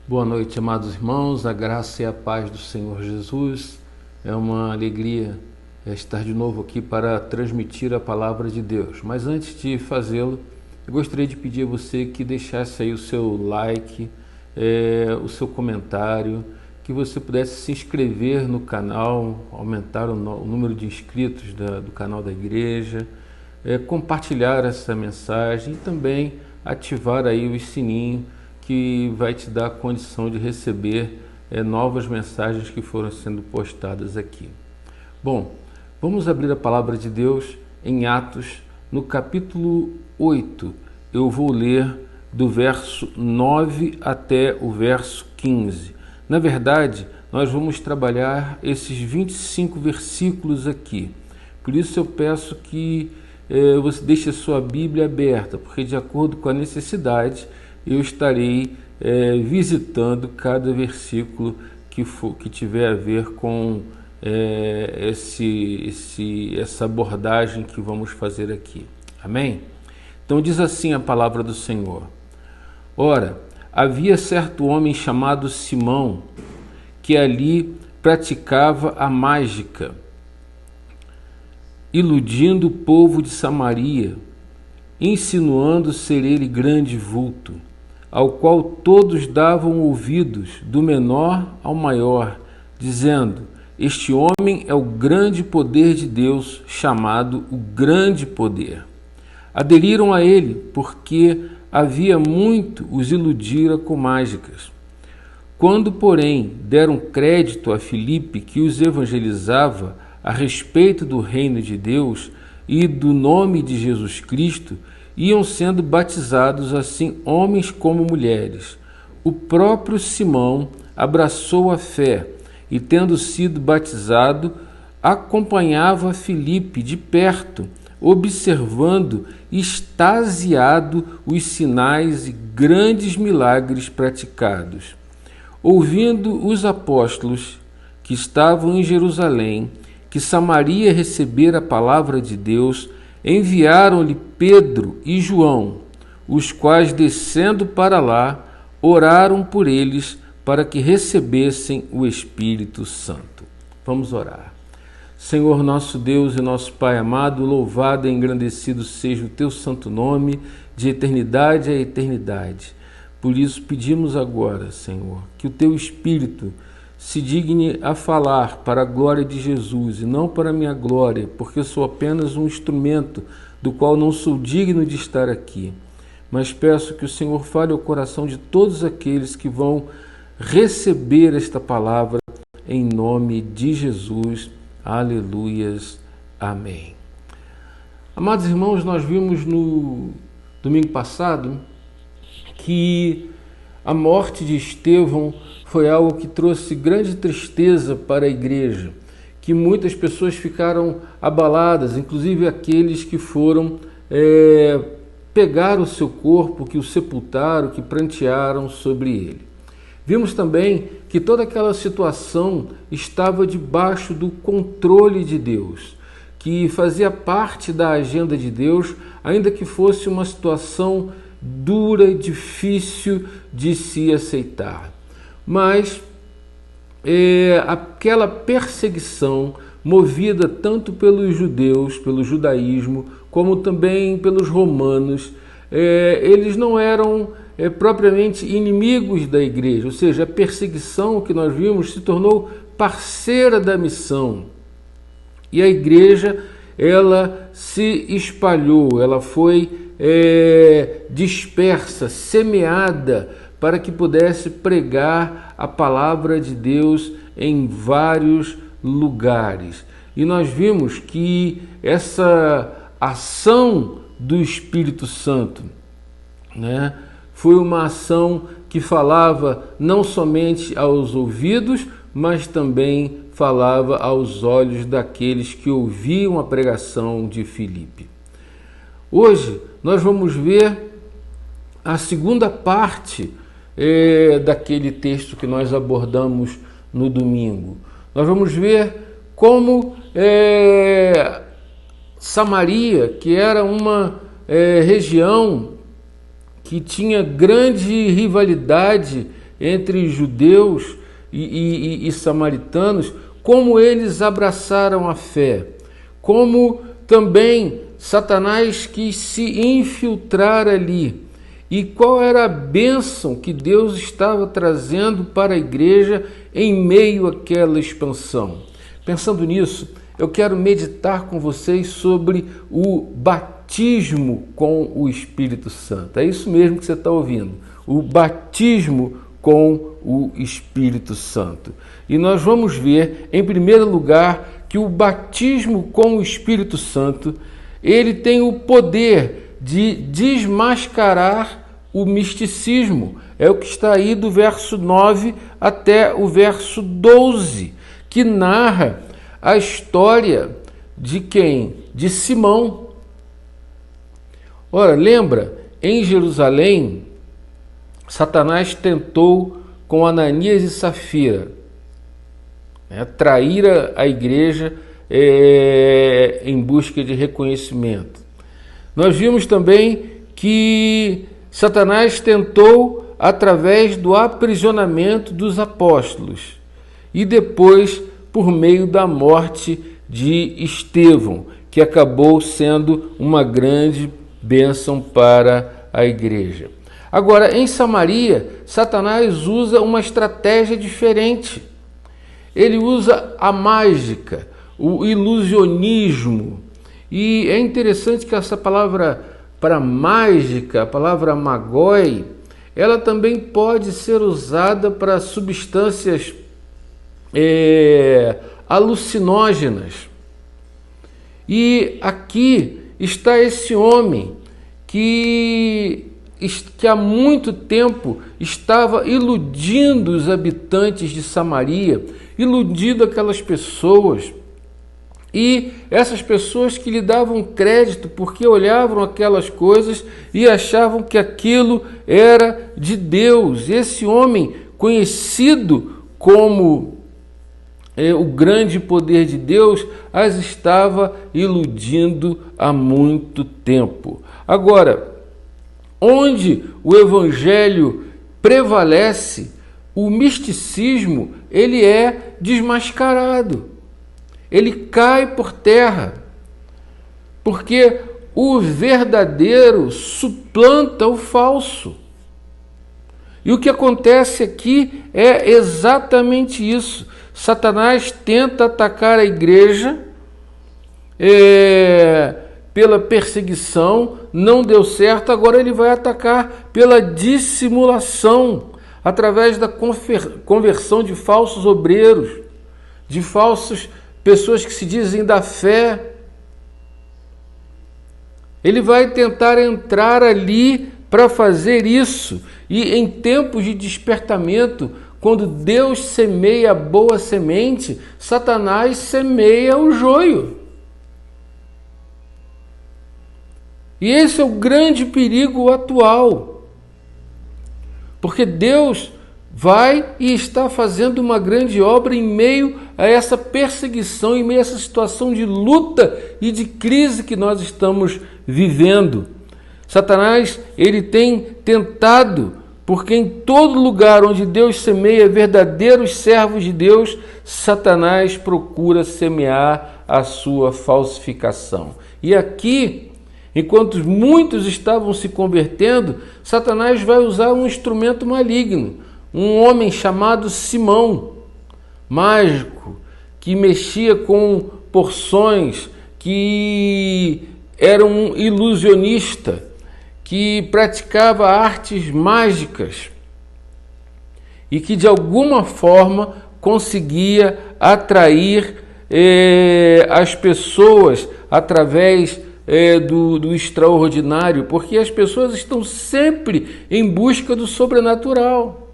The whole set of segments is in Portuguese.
Boa noite, amados irmãos, a graça e a paz do Senhor Jesus. É uma alegria estar de novo aqui para transmitir a palavra de Deus. Mas antes de fazê-lo, eu gostaria de pedir a você que deixasse aí o seu like, o seu comentário, que você pudesse se inscrever no canal, aumentar o número de inscritos do canal da igreja, compartilhar essa mensagem e também ativar aí o sininho que vai te dar a condição de receber novas mensagens que foram sendo postadas aqui. Bom, vamos abrir a palavra de Deus em Atos, no capítulo 8. Eu vou ler do verso 9 até o verso 15. Na verdade, nós vamos trabalhar esses 25 versículos aqui. Por isso eu peço que você deixe a sua Bíblia aberta, porque de acordo com a necessidade, eu estarei visitando cada versículo que tiver a ver com essa abordagem que vamos fazer aqui. Amém? Então diz assim a palavra do Senhor. Ora, havia certo homem chamado Simão, que ali praticava a mágica, iludindo o povo de Samaria, insinuando ser ele grande vulto, ao qual todos davam ouvidos, do menor ao maior, dizendo: este homem é o grande poder de Deus, chamado o grande poder. Aderiram a ele, porque havia muito os iludira com mágicas. Quando, porém, deram crédito a Filipe, que os evangelizava a respeito do reino de Deus e do nome de Jesus Cristo, iam sendo batizados assim homens como mulheres. O próprio Simão abraçou a fé e, tendo sido batizado, acompanhava Filipe de perto, observando extasiado os sinais e grandes milagres praticados. Ouvindo os apóstolos que estavam em Jerusalém, que Samaria recebera a palavra de Deus, enviaram-lhe Pedro e João, os quais, descendo para lá, oraram por eles para que recebessem o Espírito Santo. Vamos orar. Senhor nosso Deus e nosso Pai amado, louvado e engrandecido seja o teu santo nome, de eternidade a eternidade. Por isso pedimos agora, Senhor, que o teu Espírito se digne a falar para a glória de Jesus e não para a minha glória, porque eu sou apenas um instrumento do qual não sou digno de estar aqui. Mas peço que o Senhor fale ao coração de todos aqueles que vão receber esta palavra em nome de Jesus. Aleluias. Amém. Amados irmãos, nós vimos no domingo passado que a morte de Estevão foi algo que trouxe grande tristeza para a igreja, que muitas pessoas ficaram abaladas, inclusive aqueles que foram pegar o seu corpo, que o sepultaram, que prantearam sobre ele. Vimos também que toda aquela situação estava debaixo do controle de Deus, que fazia parte da agenda de Deus, ainda que fosse uma situação dura e difícil de se aceitar. Mas aquela perseguição movida tanto pelos judeus, pelo judaísmo, como também pelos romanos, eles não eram propriamente inimigos da igreja, ou seja, a perseguição que nós vimos se tornou parceira da missão. E a igreja, ela se espalhou, ela foi dispersa, semeada, para que pudesse pregar a palavra de Deus em vários lugares. E nós vimos que essa ação do Espírito Santo, foi uma ação que falava não somente aos ouvidos, mas também falava aos olhos daqueles que ouviam a pregação de Filipe. Hoje nós vamos ver a segunda parte daquele texto que nós abordamos no domingo. Nós vamos ver como Samaria, que era uma região que tinha grande rivalidade entre judeus e samaritanos, como eles abraçaram a fé, como também Satanás quis se infiltrar ali, e qual era a bênção que Deus estava trazendo para a igreja em meio àquela expansão. Pensando nisso, eu quero meditar com vocês sobre o batismo com o Espírito Santo. É isso mesmo que você está ouvindo, o batismo com o Espírito Santo. E nós vamos ver, em primeiro lugar, que o batismo com o Espírito Santo, ele tem o poder de desmascarar o misticismo. É o que está aí do verso 9 até o verso 12, que narra a história de quem? De Simão. Ora, lembra, em Jerusalém, Satanás tentou com Ananias e Safira trair a igreja em busca de reconhecimento. Nós vimos também que Satanás tentou através do aprisionamento dos apóstolos e depois por meio da morte de Estevão, que acabou sendo uma grande bênção para a igreja. Agora, em Samaria, Satanás usa uma estratégia diferente. Ele usa a mágica, o ilusionismo. E é interessante que essa palavra para mágica, a palavra magoi, ela também pode ser usada para substâncias alucinógenas. E aqui está esse homem que há muito tempo estava iludindo os habitantes de Samaria, iludindo aquelas pessoas. E essas pessoas que lhe davam crédito porque olhavam aquelas coisas e achavam que aquilo era de Deus. Esse homem, conhecido como o grande poder de Deus, as estava iludindo há muito tempo. Agora, onde o evangelho prevalece, o misticismo, ele é desmascarado. Ele cai por terra, porque o verdadeiro suplanta o falso. E o que acontece aqui é exatamente isso. Satanás tenta atacar a igreja pela perseguição, não deu certo, agora ele vai atacar pela dissimulação, através da conversão de falsos obreiros, de falsos pessoas que se dizem da fé. Ele vai tentar entrar ali para fazer isso. E em tempos de despertamento, quando Deus semeia a boa semente, Satanás semeia o joio. E esse é o grande perigo atual. Porque Deus vai e está fazendo uma grande obra em meio a essa perseguição, em meio a essa situação de luta e de crise que nós estamos vivendo. Satanás, ele tem tentado, porque em todo lugar onde Deus semeia verdadeiros servos de Deus, Satanás procura semear a sua falsificação. E aqui, enquanto muitos estavam se convertendo, Satanás vai usar um instrumento maligno, um homem chamado Simão, mágico, que mexia com porções, que era um ilusionista, que praticava artes mágicas e que de alguma forma conseguia atrair as pessoas através do extraordinário, porque as pessoas estão sempre em busca do sobrenatural.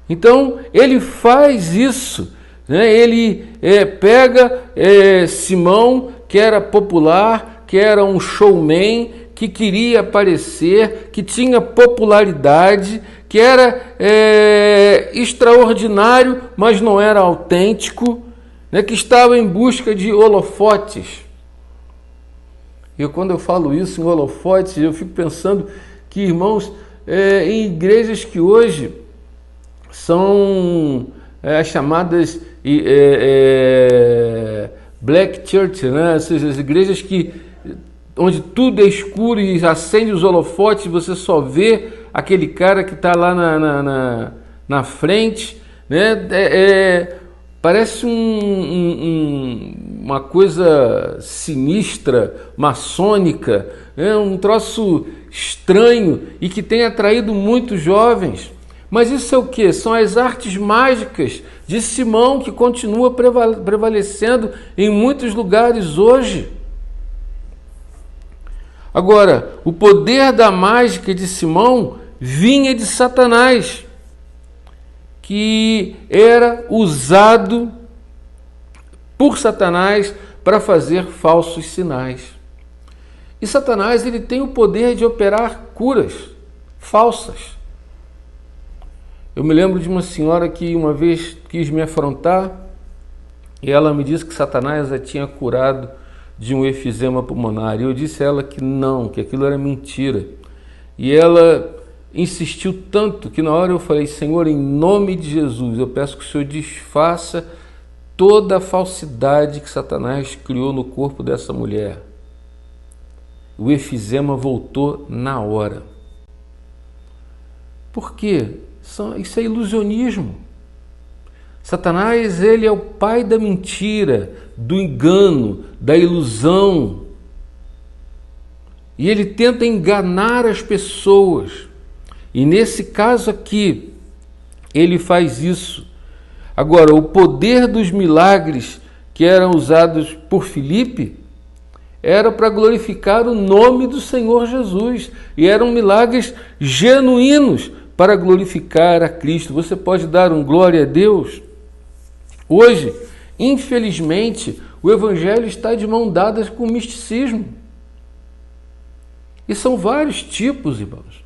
Então ele faz isso, né? Ele pega Simão, que era popular, que era um showman, que queria aparecer, que tinha popularidade, que era extraordinário, mas não era autêntico, né? Que estava em busca de holofotes. E quando eu falo isso em holofotes, eu fico pensando que, irmãos, em igrejas que hoje são as chamadas Black Church, né? Ou seja, as igrejas onde tudo é escuro e acende os holofotes, você só vê aquele cara que está lá na frente, né? Parece uma coisa sinistra, maçônica, um troço estranho e que tem atraído muitos jovens. Mas isso é o quê? São as artes mágicas de Simão que continua prevalecendo em muitos lugares hoje. Agora, o poder da mágica de Simão vinha de Satanás, que era usado por Satanás para fazer falsos sinais. E Satanás, ele tem o poder de operar curas falsas. Eu me lembro de uma senhora que uma vez quis me afrontar e ela me disse que Satanás a tinha curado de um efizema pulmonar. E eu disse a ela que não, que aquilo era mentira. E ela insistiu tanto que na hora eu falei: Senhor, em nome de Jesus, eu peço que o Senhor desfaça toda a falsidade que Satanás criou no corpo dessa mulher. O efizema voltou na hora. Por quê? Isso é ilusionismo. Satanás, ele é o pai da mentira, do engano, da ilusão. E ele tenta enganar as pessoas. E nesse caso aqui, ele faz isso. Agora, o poder dos milagres que eram usados por Filipe era para glorificar o nome do Senhor Jesus. E eram milagres genuínos para glorificar a Cristo. Você pode dar um glória a Deus? Hoje, infelizmente, o Evangelho está de mão dadas com o misticismo. E são vários tipos, irmãos.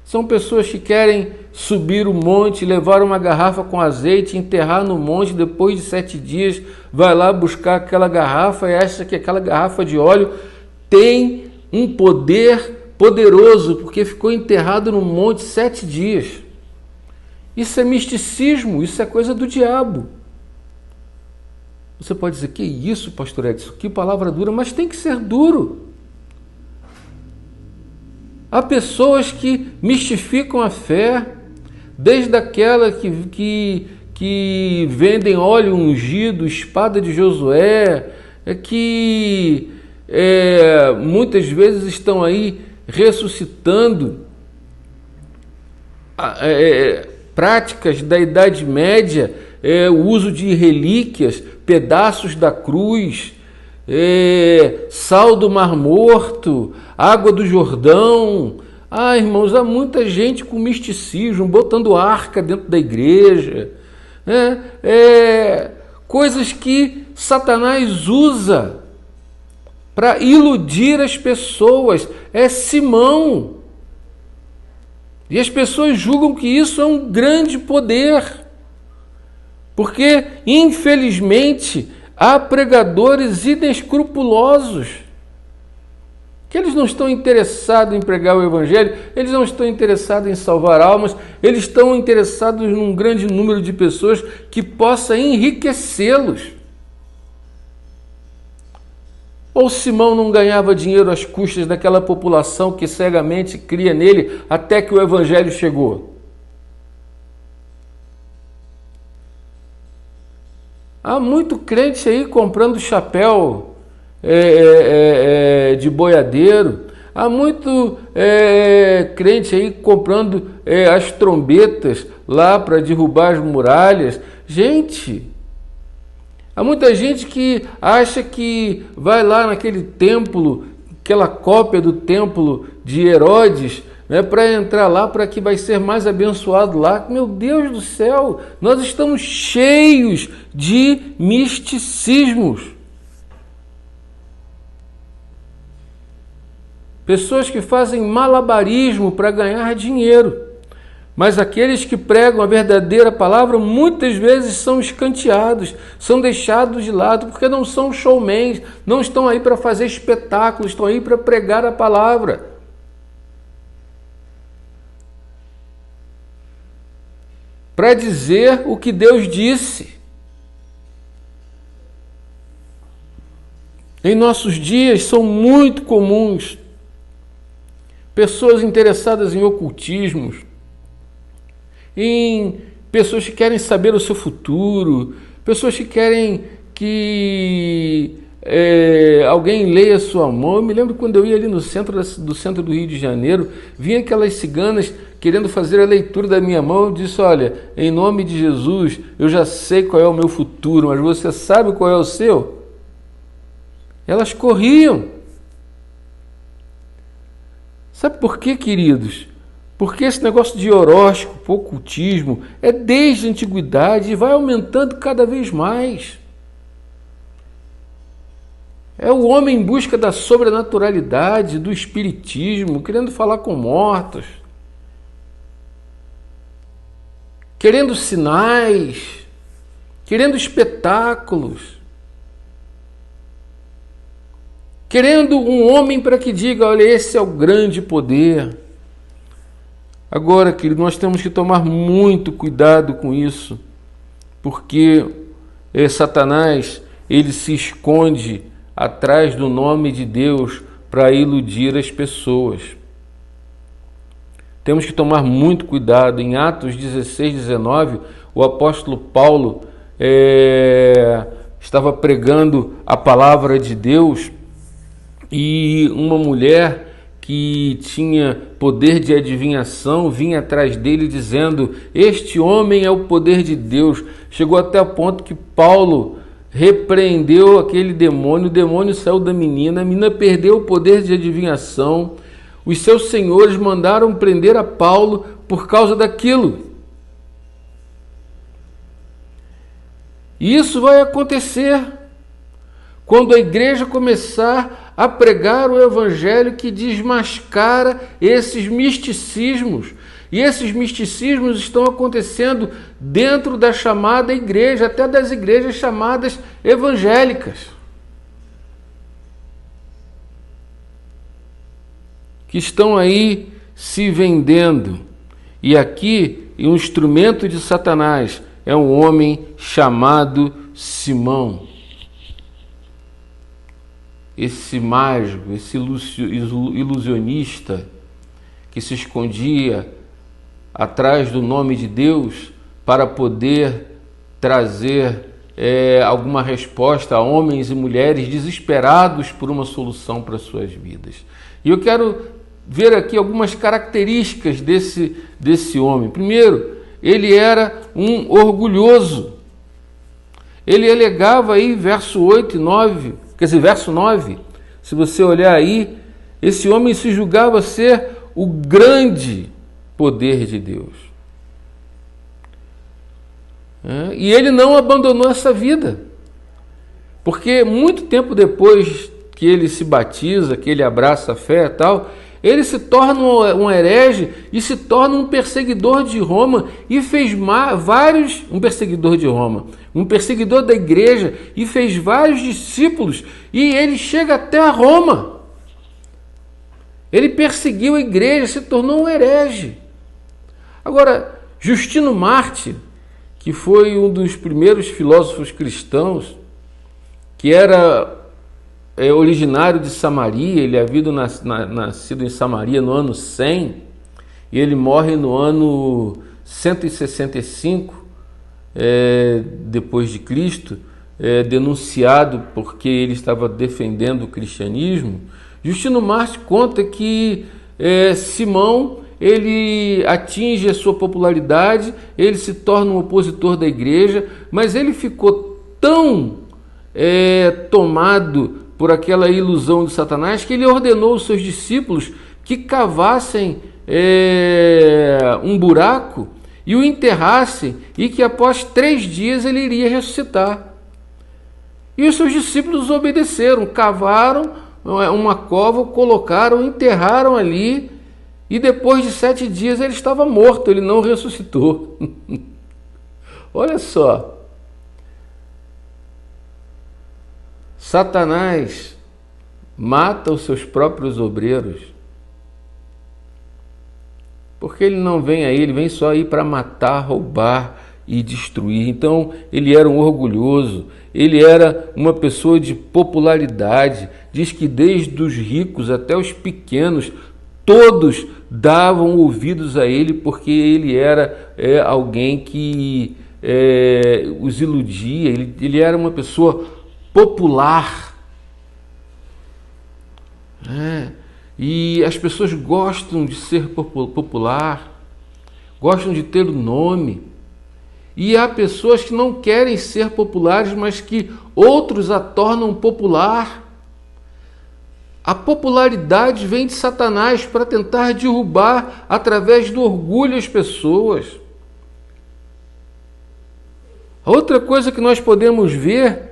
São pessoas que querem subir o monte, levar uma garrafa com azeite, enterrar no monte, depois de 7 dias, vai lá buscar aquela garrafa e acha que aquela garrafa de óleo tem um poder poderoso, porque ficou enterrado no monte 7 dias. Isso é misticismo, isso é coisa do diabo. Você pode dizer: que isso, pastor Edson? Que palavra dura, mas tem que ser duro. Há pessoas que mistificam a fé, desde aquela que vendem óleo ungido, espada de Josué, que muitas vezes estão aí ressuscitando práticas da Idade Média, o uso de relíquias, pedaços da cruz, sal do Mar Morto, água do Jordão. Irmãos, há muita gente com misticismo, botando arca dentro da igreja, coisas que Satanás usa para iludir as pessoas. É Simão. E as pessoas julgam que isso é um grande poder. Porque, infelizmente, há pregadores inescrupulosos que eles não estão interessados em pregar o Evangelho, eles não estão interessados em salvar almas, eles estão interessados num grande número de pessoas que possa enriquecê-los. Ou Simão não ganhava dinheiro às custas daquela população que cegamente cria nele até que o Evangelho chegou? Há muito crente aí comprando chapéu de boiadeiro. Há muito crente aí comprando as trombetas lá para derrubar as muralhas. Gente, há muita gente que acha que vai lá naquele templo, aquela cópia do templo de Herodes, para entrar lá, para que vai ser mais abençoado lá. Meu Deus do céu, nós estamos cheios de misticismos. Pessoas que fazem malabarismo para ganhar dinheiro. Mas aqueles que pregam a verdadeira palavra muitas vezes são escanteados, são deixados de lado, porque não são showmans, não estão aí para fazer espetáculos, estão aí para pregar a palavra. para dizer o que Deus disse. Em nossos dias são muito comuns pessoas interessadas em ocultismos, em pessoas que querem saber o seu futuro, pessoas que querem que alguém leia a sua mão. Eu me lembro quando eu ia ali no centro do Rio de Janeiro, vinha aquelas ciganas querendo fazer a leitura da minha mão. Eu disse: olha, em nome de Jesus, eu já sei qual é o meu futuro, mas você sabe qual é o seu? Elas corriam. Sabe por quê, queridos? Porque esse negócio de horóscopo, ocultismo, é desde a antiguidade e vai aumentando cada vez mais. É o homem em busca da sobrenaturalidade, do espiritismo, querendo falar com mortos, querendo sinais, querendo espetáculos, querendo um homem para que diga: olha, esse é o grande poder. Agora, querido, nós temos que tomar muito cuidado com isso, porque Satanás, ele se esconde atrás do nome de Deus para iludir as pessoas. Temos que tomar muito cuidado. Em Atos 16, 19, o apóstolo Paulo estava pregando a palavra de Deus e uma mulher que tinha poder de adivinhação vinha atrás dele dizendo: este homem é o poder de Deus. Chegou até o ponto que Paulo repreendeu aquele demônio, o demônio saiu da menina, a menina perdeu o poder de adivinhação. Os seus senhores mandaram prender a Paulo por causa daquilo. E isso vai acontecer quando a igreja começar a pregar o evangelho que desmascara esses misticismos. E esses misticismos estão acontecendo dentro da chamada igreja, até das igrejas chamadas evangélicas, que estão aí se vendendo. E aqui, um instrumento de Satanás é um homem chamado Simão. Esse mágico, esse ilusionista que se escondia atrás do nome de Deus para poder trazer alguma resposta a homens e mulheres desesperados por uma solução para suas vidas. E eu quero ver aqui algumas características desse homem. Primeiro, ele era um orgulhoso. Ele alegava aí, verso 8 e 9, quer dizer, verso 9, se você olhar aí, esse homem se julgava ser o grande poder de Deus. E ele não abandonou essa vida, porque muito tempo depois que ele se batiza, que ele abraça a fé e tal, ele se torna um herege e se torna um perseguidor de Roma e fez um perseguidor da igreja e fez vários discípulos, e ele chega até a Roma. Ele perseguiu a igreja, se tornou um herege. Agora, Justino Mártir, que foi um dos primeiros filósofos cristãos, que era originário de Samaria, ele havia nascido em Samaria no ano 100, e ele morre no ano 165 depois de Cristo, denunciado porque ele estava defendendo o cristianismo. Justino Mártir conta que Simão, ele atinge a sua popularidade, ele se torna um opositor da igreja, mas ele ficou tão tomado por aquela ilusão de Satanás que ele ordenou aos seus discípulos que cavassem um buraco e o enterrassem, e que após 3 dias ele iria ressuscitar. E os seus discípulos obedeceram, cavaram uma cova, colocaram, enterraram ali, e depois de 7 dias ele estava morto, ele não ressuscitou. Olha só, Satanás mata os seus próprios obreiros. porque ele não vem aí, ele vem só aí para matar, roubar e destruir. Então ele era um orgulhoso, ele era uma pessoa de popularidade. Diz que desde os ricos até os pequenos, todos davam ouvidos a ele, porque ele era alguém que os iludia, ele era uma pessoa popular. E as pessoas gostam de ser popular, gostam de ter o nome. E há pessoas que não querem ser populares, mas que outros a tornam popular. A popularidade vem de Satanás para tentar derrubar, através do orgulho, as pessoas. Outra coisa que nós podemos ver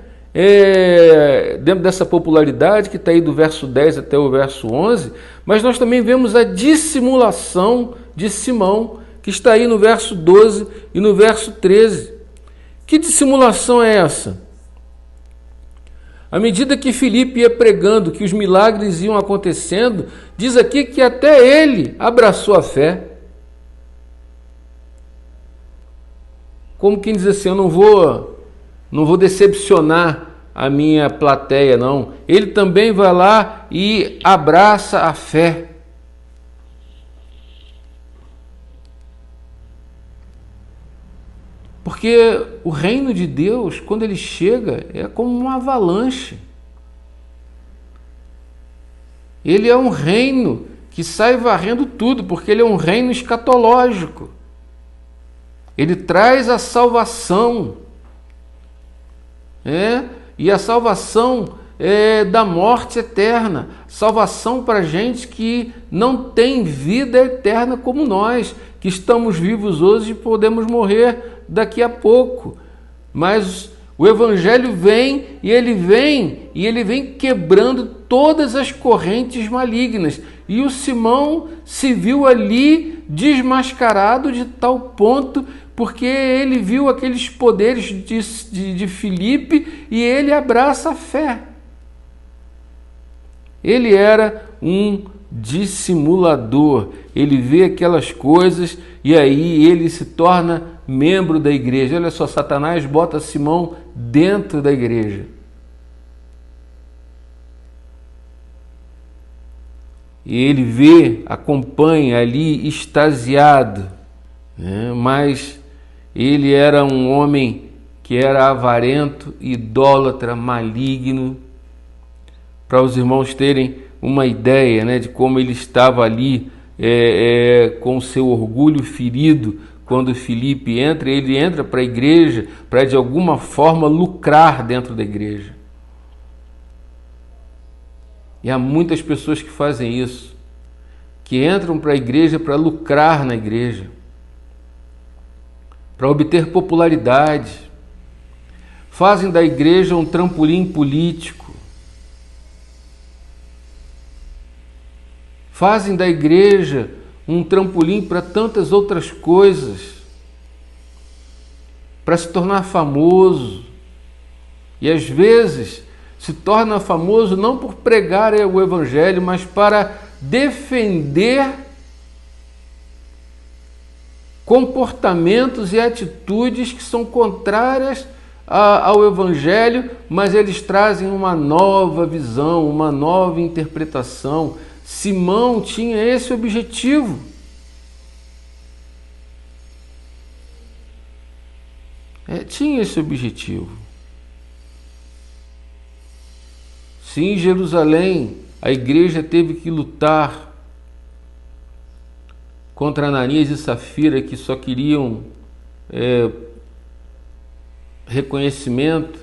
dentro dessa popularidade, que está aí do verso 10 até o verso 11, mas nós também vemos a dissimulação de Simão, que está aí no verso 12 e no verso 13. Que dissimulação é essa? À medida que Filipe ia pregando, que os milagres iam acontecendo, diz aqui que até ele abraçou a fé. Como quem diz assim, eu não vou decepcionar a minha plateia, não. Ele também vai lá e abraça a fé. Porque o reino de Deus, quando ele chega, é como uma avalanche. Ele é um reino que sai varrendo tudo, porque ele é um reino escatológico. Ele traz a salvação. E a salvação da morte eterna. Salvação para gente que não tem vida eterna como nós, que estamos vivos hoje e podemos morrer daqui a pouco. Mas o Evangelho vem e ele vem quebrando todas as correntes malignas. E o Simão se viu ali desmascarado de tal ponto, porque ele viu aqueles poderes de Filipe e ele abraça a fé. Ele era um dissimulador, ele vê aquelas coisas e aí ele se torna membro da igreja. Olha só, Satanás bota Simão dentro da igreja. E ele vê, acompanha ali extasiado, mas ele era um homem que era avarento, idólatra, maligno. Para os irmãos terem uma ideia, de como ele estava ali com seu orgulho ferido, quando Filipe entra, ele entra para a igreja para de alguma forma lucrar dentro da igreja. E há muitas pessoas que fazem isso, que entram para a igreja para lucrar na igreja, para obter popularidade, fazem da igreja um trampolim político, fazem da igreja um trampolim para tantas outras coisas, para se tornar famoso. E às vezes se torna famoso não por pregar o Evangelho, mas para defender comportamentos e atitudes que são contrárias ao Evangelho, mas eles trazem uma nova visão, uma nova interpretação. Simão tinha esse objetivo. Tinha esse objetivo. Se em Jerusalém a igreja teve que lutar contra Ananias e Safira, que só queriam reconhecimento,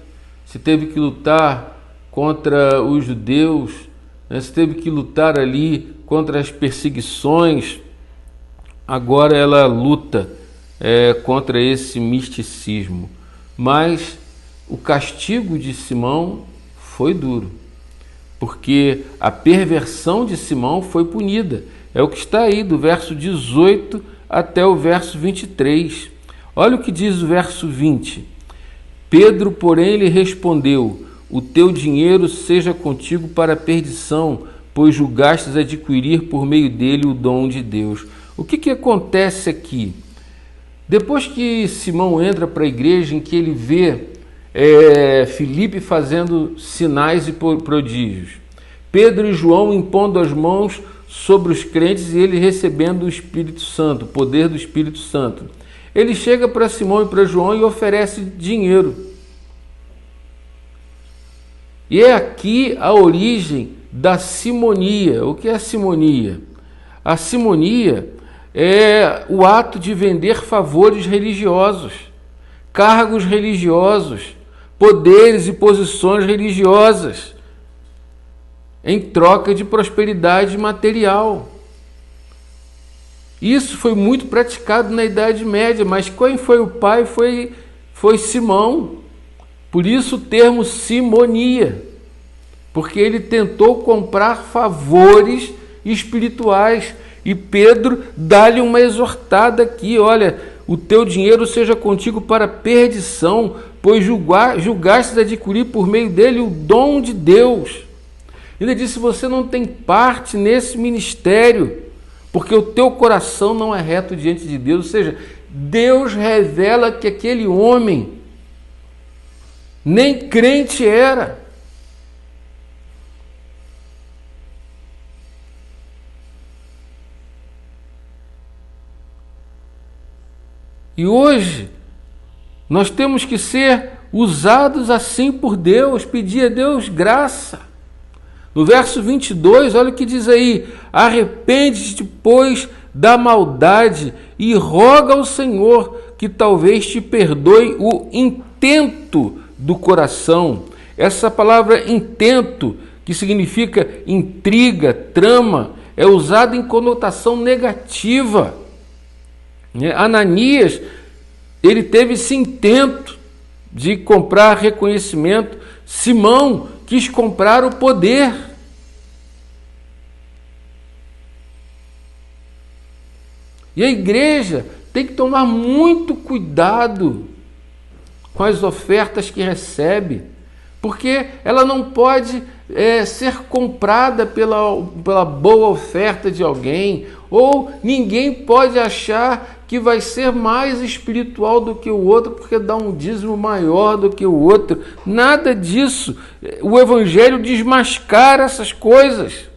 se teve que lutar contra os judeus, se teve que lutar ali contra as perseguições, agora ela luta contra esse misticismo. Mas o castigo de Simão foi duro, porque a perversão de Simão foi punida. É o que está aí do verso 18 até o verso 23. Olha o que diz o verso 20. Pedro, porém, lhe respondeu: o teu dinheiro seja contigo para a perdição, pois julgastes adquirir por meio dele o dom de Deus. O que acontece aqui? Depois que Simão entra para a igreja, em que ele vê Filipe fazendo sinais e prodígios, Pedro e João impondo as mãos sobre os crentes e ele recebendo o Espírito Santo, o poder do Espírito Santo, ele chega para Simão e para João e oferece dinheiro. E é aqui a origem da simonia. O que é a simonia? A simonia é o ato de vender favores religiosos, cargos religiosos, poderes e posições religiosas, em troca de prosperidade material. Isso foi muito praticado na Idade Média, mas quem foi o pai foi Simão. Por isso o termo simonia, porque ele tentou comprar favores espirituais. E Pedro dá-lhe uma exortada aqui: olha, o teu dinheiro seja contigo para perdição, pois julgastes adquirir por meio dele o dom de Deus. Ele disse: você não tem parte nesse ministério, porque o teu coração não é reto diante de Deus. Ou seja, Deus revela que aquele homem nem crente era. E hoje nós temos que ser usados assim por Deus, pedir a Deus graça. No verso 22, olha o que diz aí: arrepende-te, pois, da maldade e roga ao Senhor que talvez te perdoe o intento do coração. Essa palavra intento, que significa intriga, trama, é usada em conotação negativa. Ananias, ele teve esse intento de comprar reconhecimento. Simão quis comprar o poder. E a igreja tem que tomar muito cuidado com as ofertas que recebe, porque ela não pode ser comprada pela boa oferta de alguém, ou ninguém pode achar que vai ser mais espiritual do que o outro porque dá um dízimo maior do que o outro. Nada disso. O Evangelho desmascara essas coisas.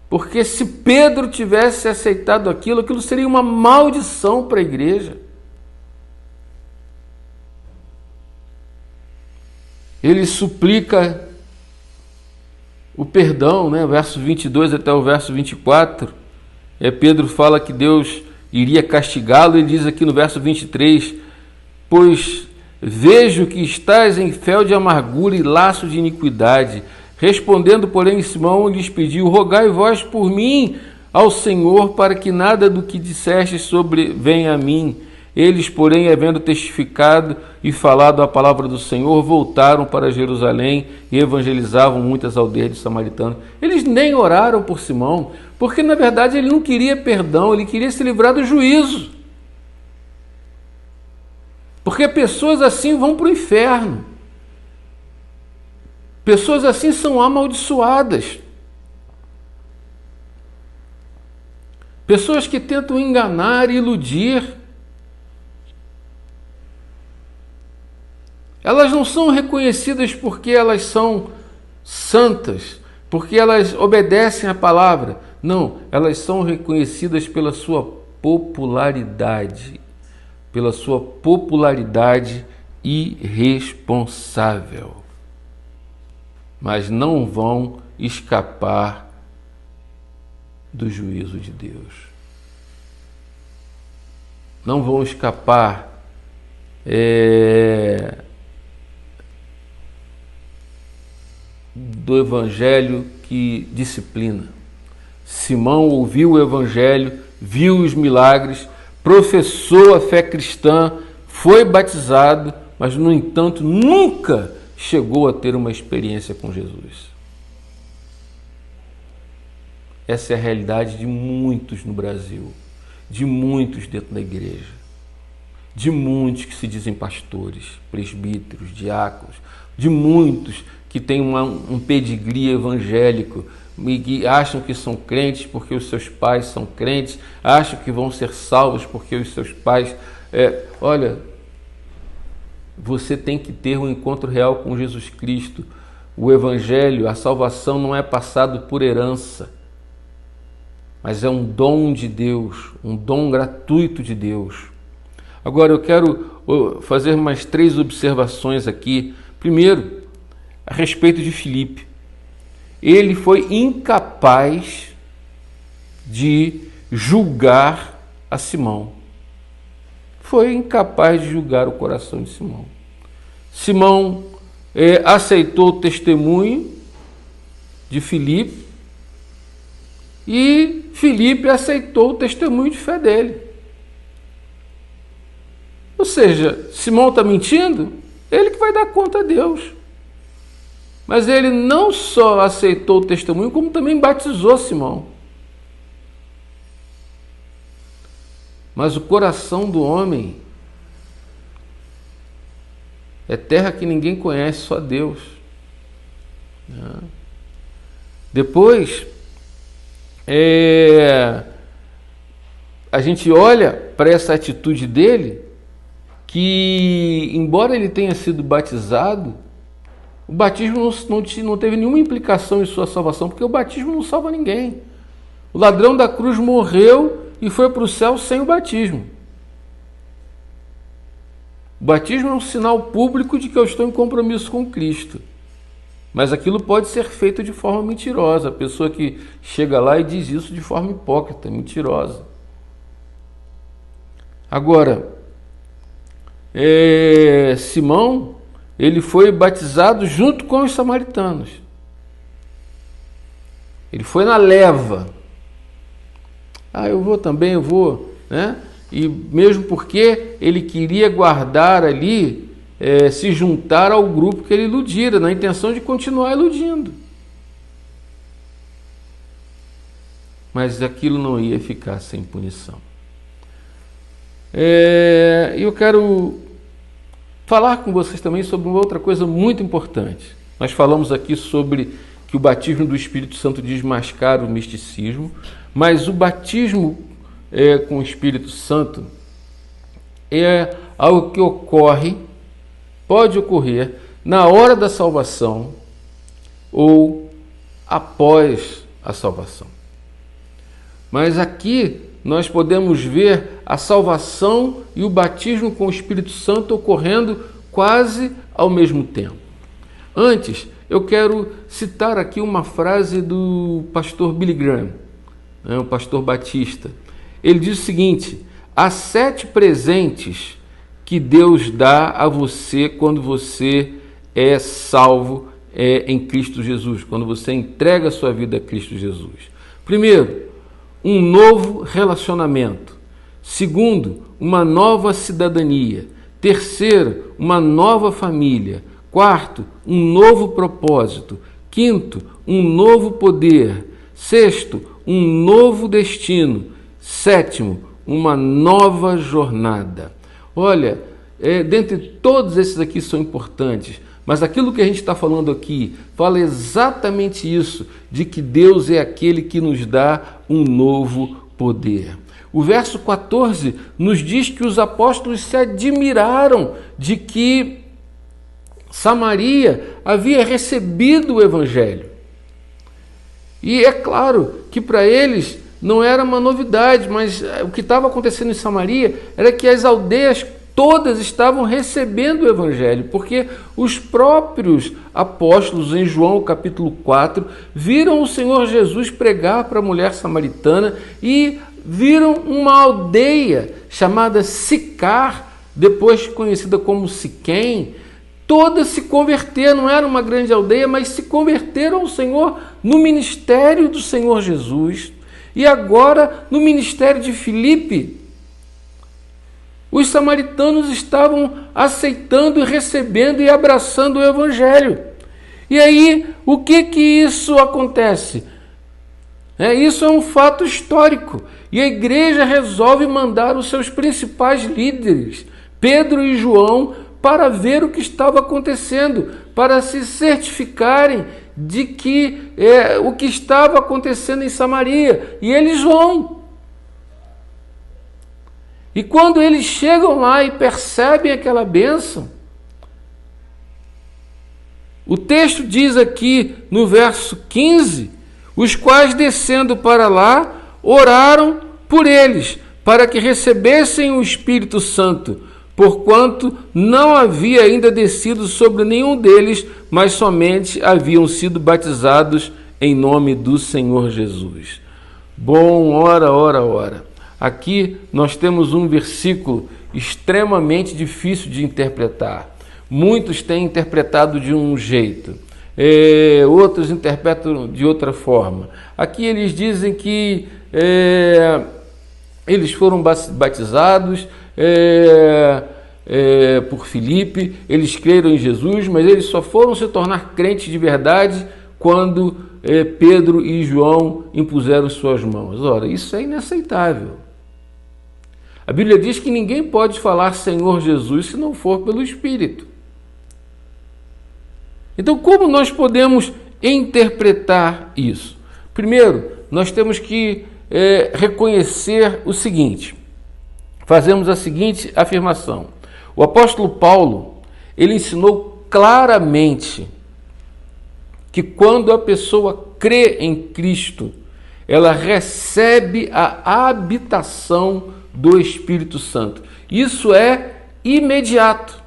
Porque se Pedro tivesse aceitado aquilo seria uma maldição para a igreja. Ele suplica o perdão, né? Verso 22 até o verso 24. Pedro fala que Deus iria castigá-lo. Ele diz aqui no verso 23: pois vejo que estás em fel de amargura e laço de iniquidade. Respondendo, porém, Simão lhes pediu: rogai vós por mim ao Senhor, para que nada do que disseste sobrevenha a mim. Eles, porém, havendo testificado e falado a palavra do Senhor, voltaram para Jerusalém e evangelizavam muitas aldeias de samaritanos. Eles nem oraram por Simão, porque na verdade ele não queria perdão, ele queria se livrar do juízo. Porque pessoas assim vão para o inferno. Pessoas assim são amaldiçoadas. Pessoas que tentam enganar e iludir. Elas não são reconhecidas porque elas são santas, porque elas obedecem à palavra. Não, elas são reconhecidas pela sua popularidade, irresponsável. Mas não vão escapar do juízo de Deus. Não vão escapar do evangelho que disciplina. Simão ouviu o evangelho, viu os milagres, professou a fé cristã, foi batizado, mas no entanto nunca chegou a ter uma experiência com Jesus. Essa é a realidade de muitos no Brasil, de muitos dentro da igreja, de muitos que se dizem pastores, presbíteros, diáconos, de muitos que têm um pedigree evangélico, e acham que são crentes porque os seus pais são crentes, acham que vão ser salvos porque os seus pais... Olha, você tem que ter um encontro real com Jesus Cristo. O Evangelho, a salvação não é passado por herança, mas é um dom de Deus, um dom gratuito de Deus. Agora eu quero fazer mais 3 observações aqui. Primeiro, a respeito de Filipe. Ele foi incapaz de julgar a Simão. Foi incapaz de julgar o coração de Simão. Simão aceitou o testemunho de Filipe e Filipe aceitou o testemunho de fé dele. Ou seja, Simão está mentindo? Ele que vai dar conta a Deus. Mas ele não só aceitou o testemunho, como também batizou Simão. Mas o coração do homem é terra que ninguém conhece, só Deus. Depois, a gente olha para essa atitude dele, que embora ele tenha sido batizado, o batismo não teve nenhuma implicação em sua salvação, porque o batismo não salva ninguém. O ladrão da cruz morreu e foi para o céu sem o batismo. O batismo é um sinal público de que eu estou em compromisso com Cristo. Mas aquilo pode ser feito de forma mentirosa. A pessoa que chega lá e diz isso de forma hipócrita, mentirosa. Agora, Simão, ele foi batizado junto com os samaritanos. Ele foi na leva. Eu vou também, né? E mesmo porque ele queria guardar ali, se juntar ao grupo que ele iludira, na intenção de continuar iludindo. Mas aquilo não ia ficar sem punição. Eu quero falar com vocês também sobre uma outra coisa muito importante. Nós falamos aqui sobre que o batismo do Espírito Santo desmascara o misticismo, mas o batismo com o Espírito Santo é algo que pode ocorrer na hora da salvação ou após a salvação. Mas aqui nós podemos ver a salvação e o batismo com o Espírito Santo ocorrendo quase ao mesmo tempo. Antes, eu quero citar aqui uma frase do pastor Billy Graham, o pastor batista. Ele diz o seguinte: há 7 presentes que Deus dá a você quando você é salvo em Cristo Jesus, quando você entrega a sua vida a Cristo Jesus. Primeiro, um novo relacionamento. Segundo, uma nova cidadania. Terceiro, uma nova família. Quarto, um novo propósito. Quinto, um novo poder. Sexto, um novo destino. Sétimo, uma nova jornada. Olha, dentre todos esses aqui são importantes, mas aquilo que a gente está falando aqui fala exatamente isso, de que Deus é aquele que nos dá um novo poder. O verso 14 nos diz que os apóstolos se admiraram de que Samaria havia recebido o Evangelho. E é claro que para eles não era uma novidade, mas o que estava acontecendo em Samaria era que as aldeias todas estavam recebendo o Evangelho, porque os próprios apóstolos, em João capítulo 4, viram o Senhor Jesus pregar para a mulher samaritana e viram uma aldeia chamada Sicar, depois conhecida como Siquém, toda se converter. Não era uma grande aldeia, mas se converteram ao Senhor no ministério do Senhor Jesus. E agora, no ministério de Filipe, os samaritanos estavam aceitando e recebendo e abraçando o Evangelho. E aí, o que isso acontece? Isso é um fato histórico. E a igreja resolve mandar os seus principais líderes, Pedro e João, para ver o que estava acontecendo, para se certificarem de que o que estava acontecendo em Samaria, e eles vão. E quando eles chegam lá e percebem aquela bênção, o texto diz aqui no verso 15, os quais descendo para lá, oraram por eles, para que recebessem o Espírito Santo, porquanto não havia ainda descido sobre nenhum deles, mas somente haviam sido batizados em nome do Senhor Jesus. Bom, ora. Aqui nós temos um versículo extremamente difícil de interpretar. Muitos têm interpretado de um jeito, outros interpretam de outra forma. Aqui eles dizem que eles foram batizados por Filipe, eles creram em Jesus, mas eles só foram se tornar crentes de verdade quando Pedro e João impuseram suas mãos. Ora, isso é inaceitável. A Bíblia diz que ninguém pode falar Senhor Jesus se não for pelo Espírito. Então, como nós podemos interpretar isso? Primeiro, nós temos que reconhecer o seguinte. Fazemos a seguinte afirmação. O apóstolo Paulo, ele ensinou claramente que quando a pessoa crê em Cristo, ela recebe a habitação do Espírito Santo. Isso é imediato.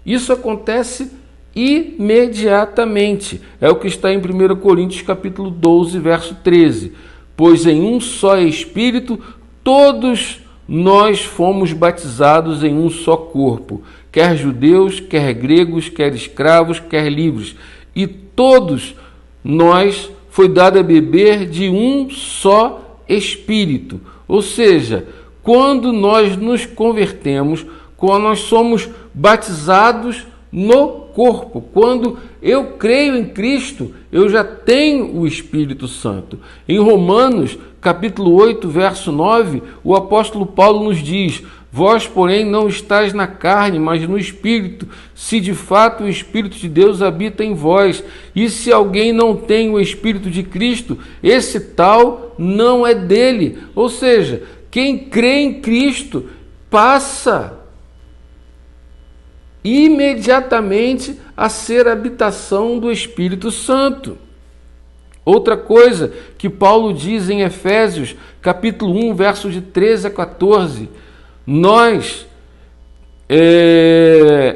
Isso acontece imediatamente. É o que está em 1 Coríntios capítulo 12, verso 13. Pois em um só Espírito todos nós fomos batizados em um só corpo, quer judeus, quer gregos, quer escravos, quer livres, e todos nós foi dado a beber de um só Espírito. Ou seja, quando nós nos convertemos, quando nós somos batizados no corpo, quando eu creio em Cristo, eu já tenho o Espírito Santo. Em Romanos, capítulo 8, verso 9, o apóstolo Paulo nos diz: vós, porém, não estáis na carne, mas no Espírito, se de fato o Espírito de Deus habita em vós. E se alguém não tem o Espírito de Cristo, esse tal não é dele. Ou seja, quem crê em Cristo passa imediatamente a ser a habitação do Espírito Santo. Outra coisa que Paulo diz em Efésios, capítulo 1, versos de 13 a 14, nós,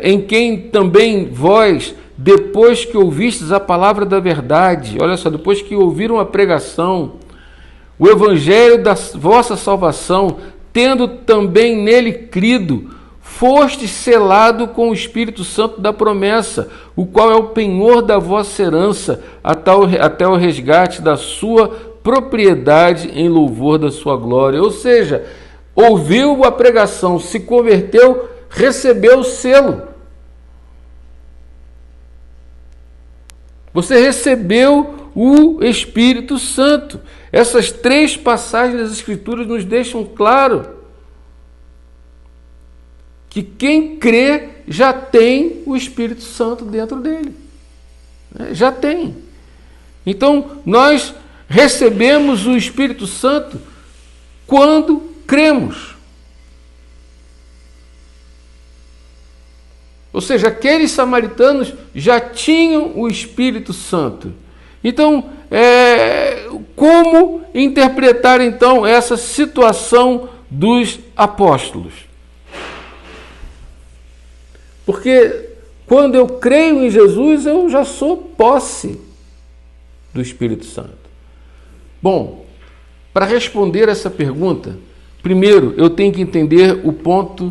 em quem também vós, depois que ouvistes a palavra da verdade, olha só, depois que ouviram a pregação, o evangelho da vossa salvação, tendo também nele crido, foste selado com o Espírito Santo da promessa, o qual é o penhor da vossa herança, até o resgate da sua propriedade em louvor da sua glória. Ou seja, ouviu a pregação, se converteu, recebeu o selo. Você recebeu o Espírito Santo. Essas três passagens das Escrituras nos deixam claro que quem crê já tem o Espírito Santo dentro dele. Já tem. Então, nós recebemos o Espírito Santo quando cremos. Ou seja, aqueles samaritanos já tinham o Espírito Santo. Então, como interpretar então essa situação dos apóstolos? Porque quando eu creio em Jesus, eu já sou posse do Espírito Santo. Bom, para responder essa pergunta, primeiro eu tenho que entender o ponto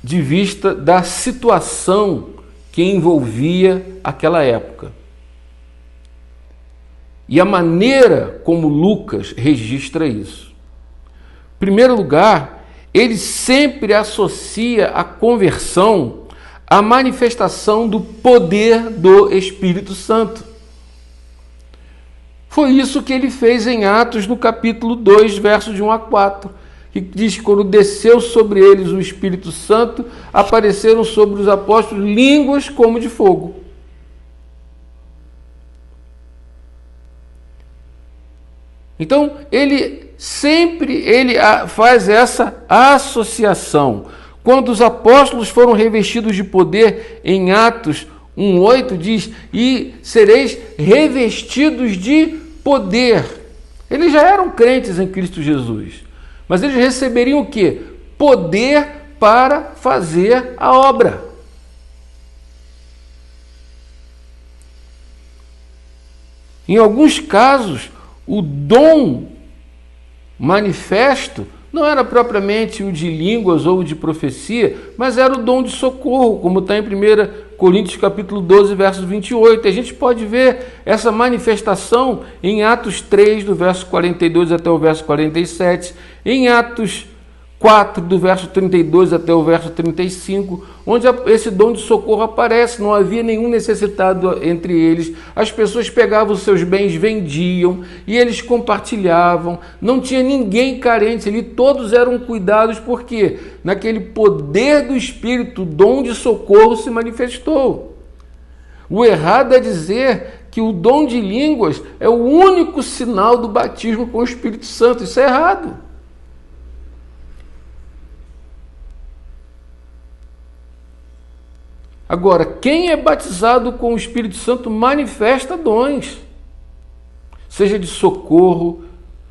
de vista da situação que envolvia aquela época. E a maneira como Lucas registra isso. Em primeiro lugar, ele sempre associa a conversão à manifestação do poder do Espírito Santo. Foi isso que ele fez em Atos, no capítulo 2, versos de 1 a 4, que diz que quando desceu sobre eles o Espírito Santo, apareceram sobre os apóstolos línguas como de fogo. Então, ele faz essa associação. Quando os apóstolos foram revestidos de poder, em Atos 1:8 diz: e sereis revestidos de poder. Eles já eram crentes em Cristo Jesus, mas eles receberiam o quê? Poder para fazer a obra. Em alguns casos, o dom manifesto não era propriamente o de línguas ou o de profecia, mas era o dom de socorro, como está em 1 Coríntios capítulo 12, verso 28. A gente pode ver essa manifestação em Atos 3, do verso 42 até o verso 47, em Atos 4, do verso 32 até o verso 35, onde esse dom de socorro aparece. Não havia nenhum necessitado entre eles, as pessoas pegavam os seus bens, vendiam e eles compartilhavam, não tinha ninguém carente ali, todos eram cuidados, porque naquele poder do Espírito, o dom de socorro se manifestou. O errado é dizer que o dom de línguas é o único sinal do batismo com o Espírito Santo. Isso é errado. Agora, quem é batizado com o Espírito Santo manifesta dons, seja de socorro,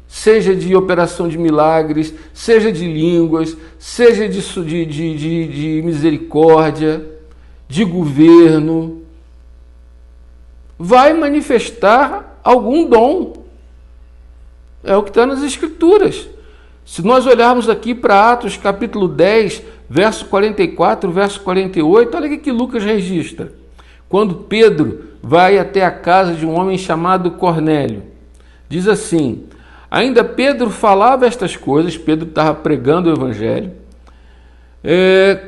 seja de operação de milagres, seja de línguas, seja de misericórdia, de governo. Vai manifestar algum dom. É o que está nas Escrituras. Se nós olharmos aqui para Atos capítulo 10, verso 44, verso 48, olha o que Lucas registra. Quando Pedro vai até a casa de um homem chamado Cornélio, diz assim: ainda Pedro falava estas coisas, Pedro estava pregando o evangelho,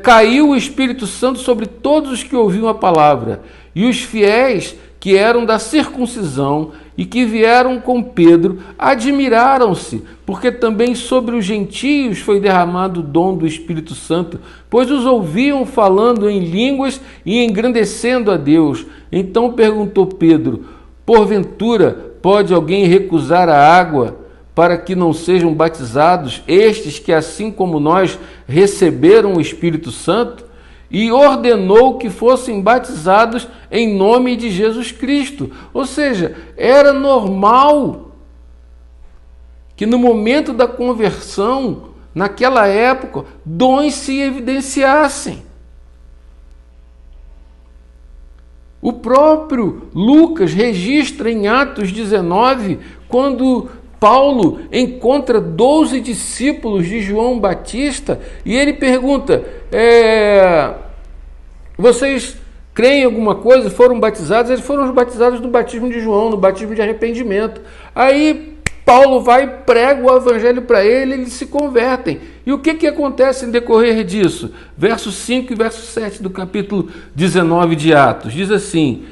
caiu o Espírito Santo sobre todos os que ouviam a palavra, e os fiéis que eram da circuncisão e que vieram com Pedro admiraram-se, porque também sobre os gentios foi derramado o dom do Espírito Santo, pois os ouviam falando em línguas e engrandecendo a Deus. Então perguntou Pedro: porventura pode alguém recusar a água para que não sejam batizados estes que, assim como nós, receberam o Espírito Santo? E ordenou que fossem batizados em nome de Jesus Cristo. Ou seja, era normal que no momento da conversão, naquela época, dons se evidenciassem. O próprio Lucas registra em Atos 19, quando Paulo encontra 12 discípulos de João Batista e ele pergunta: vocês creem em alguma coisa? Foram batizados? Eles foram batizados no batismo de João, no batismo de arrependimento. Aí Paulo vai, prega o evangelho para eles se convertem. E o que acontece em decorrer disso? Verso 5 e verso 7 do capítulo 19 de Atos. Diz assim: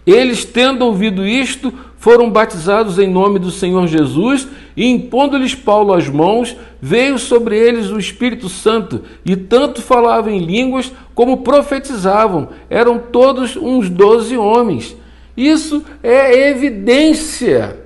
eles, tendo ouvido isto, foram batizados em nome do Senhor Jesus, e impondo-lhes Paulo as mãos, veio sobre eles o Espírito Santo, e tanto falavam em línguas como profetizavam. Eram todos uns 12 homens. Isso é evidência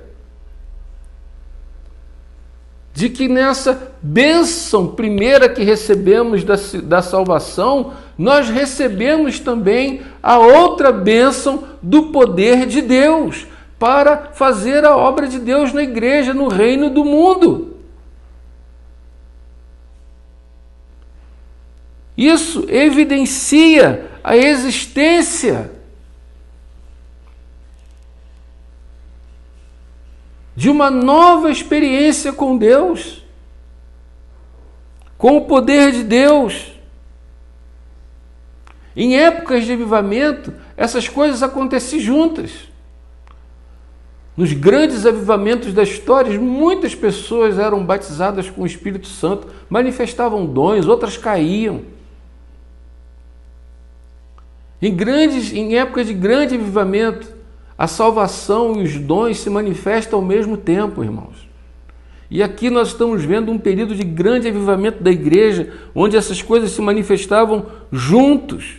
de que nessa bênção primeira que recebemos da salvação, nós recebemos também a outra bênção do poder de Deus, para fazer a obra de Deus na igreja, no reino do mundo. Isso evidencia a existência de uma nova experiência com Deus, com o poder de Deus. Em épocas de avivamento, essas coisas aconteciam juntas. Nos grandes avivamentos da história, muitas pessoas eram batizadas com o Espírito Santo, manifestavam dons, outras caíam. Em épocas de grande avivamento, a salvação e os dons se manifestam ao mesmo tempo, irmãos. E aqui nós estamos vendo um período de grande avivamento da igreja, onde essas coisas se manifestavam juntos.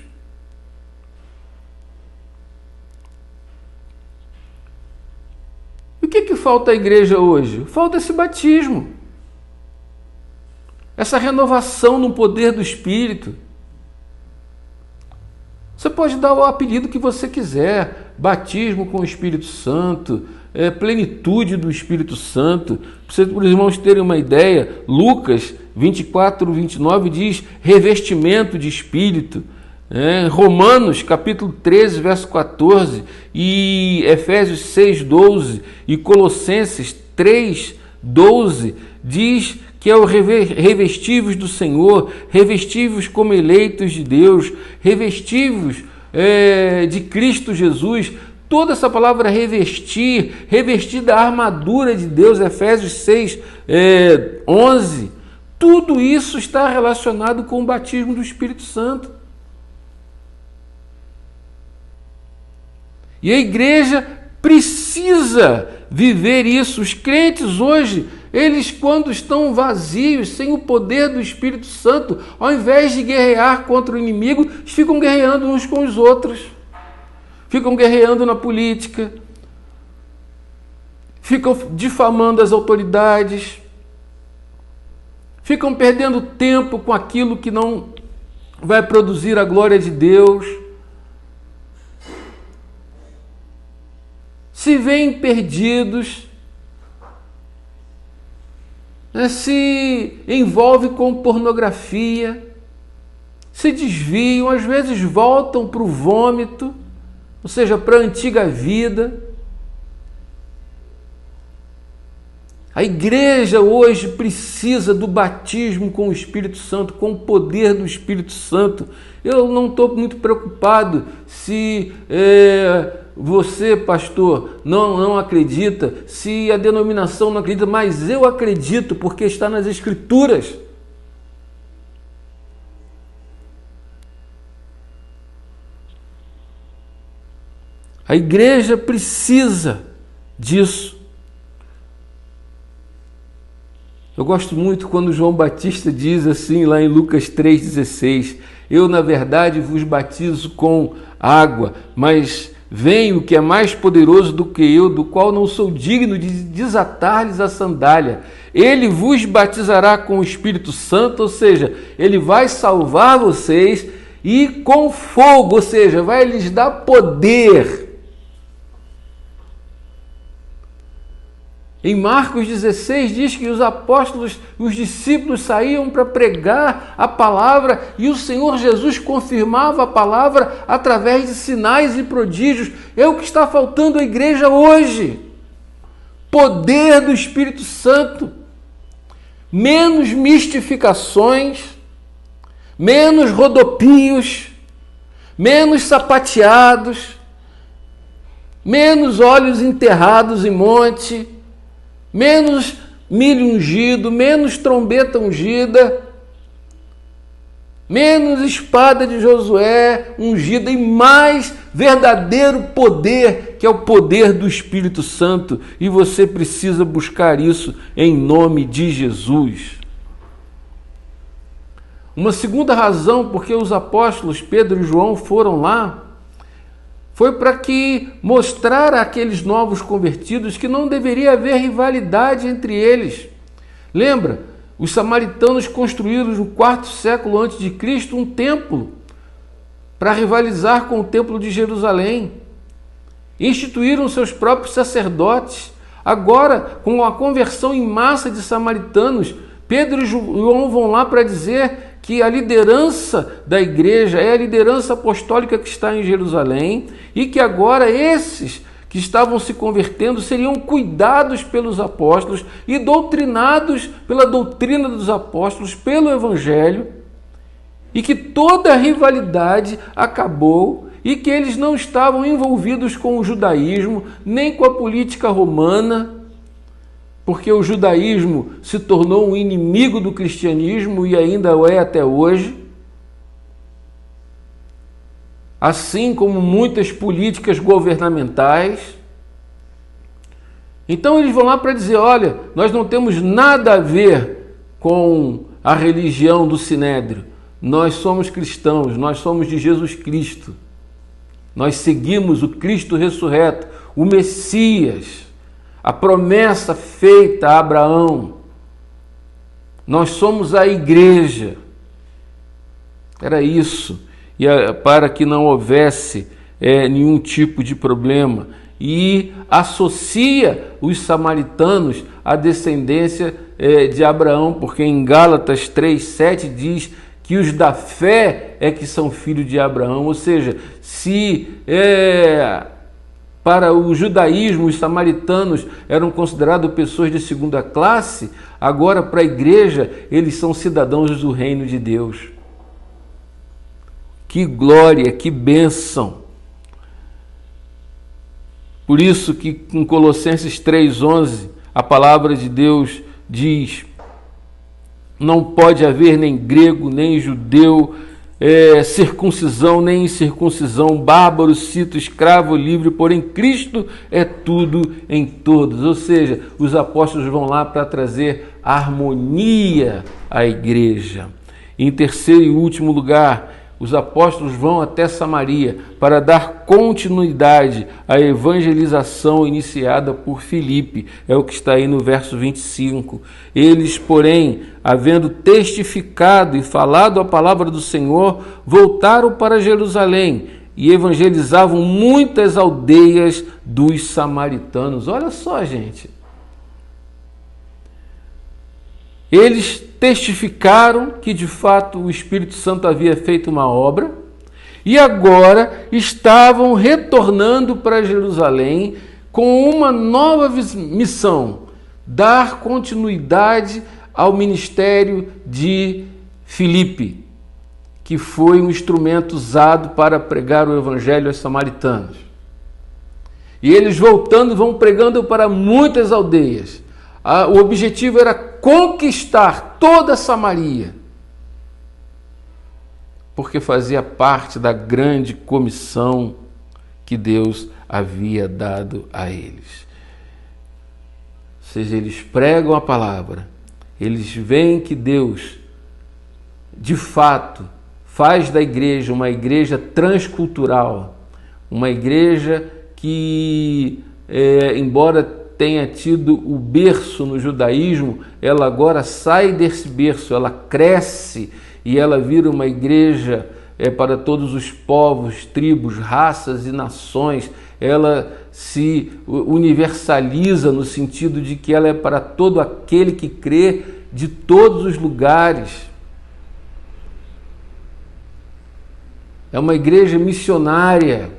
E o que falta à igreja hoje? Falta esse batismo, essa renovação no poder do Espírito. Você pode dar o apelido que você quiser, batismo com o Espírito Santo, plenitude do Espírito Santo. Para os irmãos terem uma ideia, Lucas 24, 29 diz revestimento de Espírito. Romanos capítulo 13, verso 14, e Efésios 6, 12 e Colossenses 3, 12 diz que é o revestivos do Senhor, revestivos como eleitos de Deus, revestivos de Cristo Jesus. Toda essa palavra revestir, revestir da armadura de Deus, Efésios 6, 11, tudo isso está relacionado com o batismo do Espírito Santo. E a igreja precisa viver isso. Os crentes hoje, eles quando estão vazios, sem o poder do Espírito Santo, ao invés de guerrear contra o inimigo, eles ficam guerreando uns com os outros. Ficam guerreando na política, ficam difamando as autoridades, ficam perdendo tempo com aquilo que não vai produzir a glória de Deus. Se veem perdidos, se envolvem com pornografia, se desviam, às vezes voltam para o vômito, ou seja, para a antiga vida. A igreja hoje precisa do batismo com o Espírito Santo, com o poder do Espírito Santo. Eu não estou muito preocupado se você, pastor, não acredita, se a denominação não acredita, mas eu acredito porque está nas Escrituras. A igreja precisa disso. Eu gosto muito quando João Batista diz assim, lá em Lucas 3,16, eu, na verdade, vos batizo com água, mas vem o que é mais poderoso do que eu, do qual não sou digno de desatar-lhes a sandália. Ele vos batizará com o Espírito Santo, ou seja, ele vai salvar vocês, e com fogo, ou seja, vai lhes dar poder. Em Marcos 16 diz que os apóstolos, os discípulos saíam para pregar a palavra e o Senhor Jesus confirmava a palavra através de sinais e prodígios. É o que está faltando à igreja hoje. Poder do Espírito Santo. Menos mistificações, menos rodopios, menos sapateados, menos olhos enterrados em monte, menos milho ungido, menos trombeta ungida, menos espada de Josué ungida e mais verdadeiro poder, que é o poder do Espírito Santo. E você precisa buscar isso em nome de Jesus. Uma segunda razão porque os apóstolos Pedro e João foram lá foi para que mostrar àqueles novos convertidos que não deveria haver rivalidade entre eles. Lembra? Os samaritanos construíram no IV século a.C. um templo para rivalizar com o templo de Jerusalém. Instituíram seus próprios sacerdotes. Agora, com a conversão em massa de samaritanos, Pedro e João vão lá para dizer que a liderança da igreja é a liderança apostólica que está em Jerusalém e que agora esses que estavam se convertendo seriam cuidados pelos apóstolos e doutrinados pela doutrina dos apóstolos, pelo Evangelho, e que toda a rivalidade acabou e que eles não estavam envolvidos com o judaísmo, nem com a política romana, porque o judaísmo se tornou um inimigo do cristianismo e ainda o é até hoje, assim como muitas políticas governamentais. Então eles vão lá para dizer, olha, nós não temos nada a ver com a religião do Sinédrio, nós somos cristãos, nós somos de Jesus Cristo, nós seguimos o Cristo ressurreto, o Messias, a promessa feita a Abraão. Nós somos a igreja. Era isso. E para que não houvesse nenhum tipo de problema. E associa os samaritanos à descendência de Abraão, porque em Gálatas 3:7 diz que os da fé é que são filhos de Abraão. Ou seja, se para o judaísmo os samaritanos eram considerados pessoas de segunda classe, agora para a igreja eles são cidadãos do reino de Deus. Que glória, que bênção! Por isso que em Colossenses 3:11 a palavra de Deus diz: não pode haver nem grego, nem judeu, circuncisão, nem incircuncisão, bárbaro, cito, escravo, livre, porém Cristo é tudo em todos. Ou seja, os apóstolos vão lá para trazer harmonia à igreja. Em terceiro e último lugar, os apóstolos vão até Samaria para dar continuidade à evangelização iniciada por Filipe. É o que está aí no verso 25. Eles, porém, havendo testificado e falado a palavra do Senhor, voltaram para Jerusalém e evangelizavam muitas aldeias dos samaritanos. Olha só, gente. Eles testificaram que de fato o Espírito Santo havia feito uma obra e agora estavam retornando para Jerusalém com uma nova missão: dar continuidade ao ministério de Filipe, que foi um instrumento usado para pregar o evangelho aos samaritanos. E eles voltando vão pregando para muitas aldeias. O objetivo era conquistar toda Samaria, porque fazia parte da grande comissão que Deus havia dado a eles. Ou seja, eles pregam a palavra, eles veem que Deus, de fato, faz da igreja uma igreja transcultural, uma igreja que, embora tenha tido o berço no judaísmo, ela agora sai desse berço, ela cresce e ela vira uma igreja para todos os povos, tribos, raças e nações. Ela se universaliza no sentido de que ela é para todo aquele que crê, de todos os lugares. É uma igreja missionária,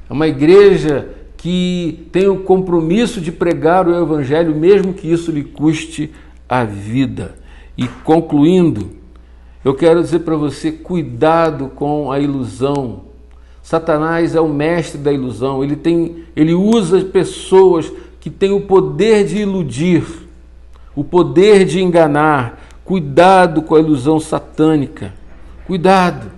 é uma igreja que tem o compromisso de pregar o evangelho, mesmo que isso lhe custe a vida. E concluindo, eu quero dizer para você: cuidado com a ilusão. Satanás é o mestre da ilusão. Ele usa pessoas que têm o poder de iludir, o poder de enganar. Cuidado com a ilusão satânica. Cuidado.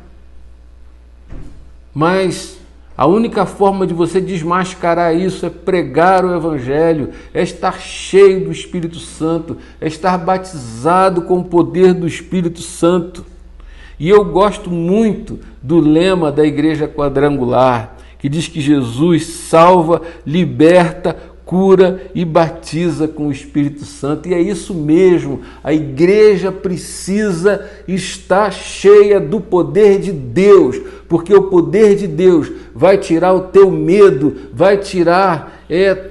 Mas a única forma de você desmascarar isso é pregar o evangelho, é estar cheio do Espírito Santo, é estar batizado com o poder do Espírito Santo. E eu gosto muito do lema da Igreja Quadrangular, que diz que Jesus salva, liberta, cura e batiza com o Espírito Santo. E é isso mesmo, a igreja precisa estar cheia do poder de Deus, porque o poder de Deus vai tirar o teu medo, vai tirar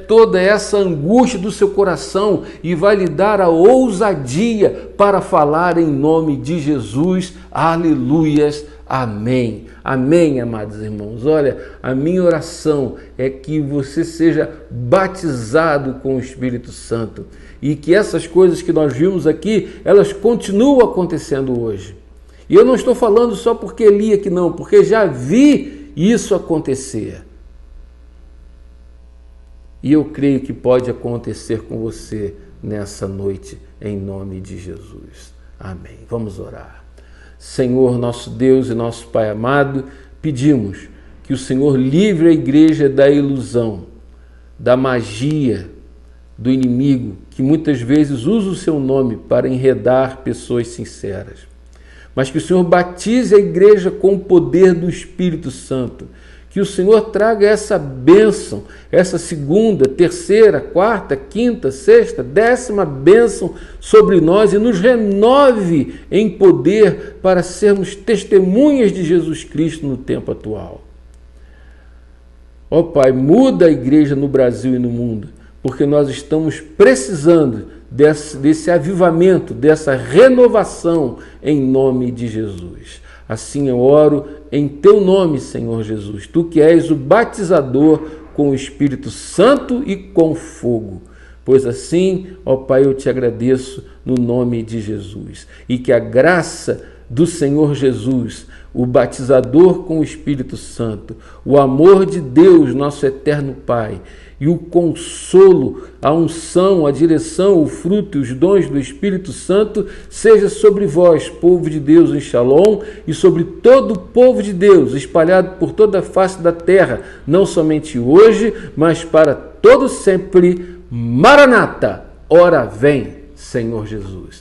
toda essa angústia do seu coração e vai lhe dar a ousadia para falar em nome de Jesus. Aleluias. Amém. Amém, amados irmãos. Olha, a minha oração é que você seja batizado com o Espírito Santo e que essas coisas que nós vimos aqui, elas continuam acontecendo hoje. E eu não estou falando só porque li aqui, não, porque já vi isso acontecer. E eu creio que pode acontecer com você nessa noite, em nome de Jesus. Amém. Vamos orar. Senhor, nosso Deus e nosso Pai amado, pedimos que o Senhor livre a igreja da ilusão, da magia do inimigo, que muitas vezes usa o seu nome para enredar pessoas sinceras. Mas que o Senhor batize a igreja com o poder do Espírito Santo, Que o Senhor traga essa bênção, essa segunda, terceira, quarta, quinta, sexta, 10ª bênção sobre nós e nos renove em poder para sermos testemunhas de Jesus Cristo no tempo atual. Ó Pai, muda a igreja no Brasil e no mundo, porque nós estamos precisando desse avivamento, dessa renovação em nome de Jesus. Assim eu oro em teu nome, Senhor Jesus, tu que és o batizador com o Espírito Santo e com fogo. Pois assim, ó Pai, eu te agradeço no nome de Jesus. E que a graça do Senhor Jesus, o batizador com o Espírito Santo, o amor de Deus, nosso eterno Pai, e o consolo, a unção, a direção, o fruto e os dons do Espírito Santo seja sobre vós, povo de Deus em Shalom, e sobre todo o povo de Deus espalhado por toda a face da terra, não somente hoje, mas para todo sempre. Maranata, ora vem, Senhor Jesus.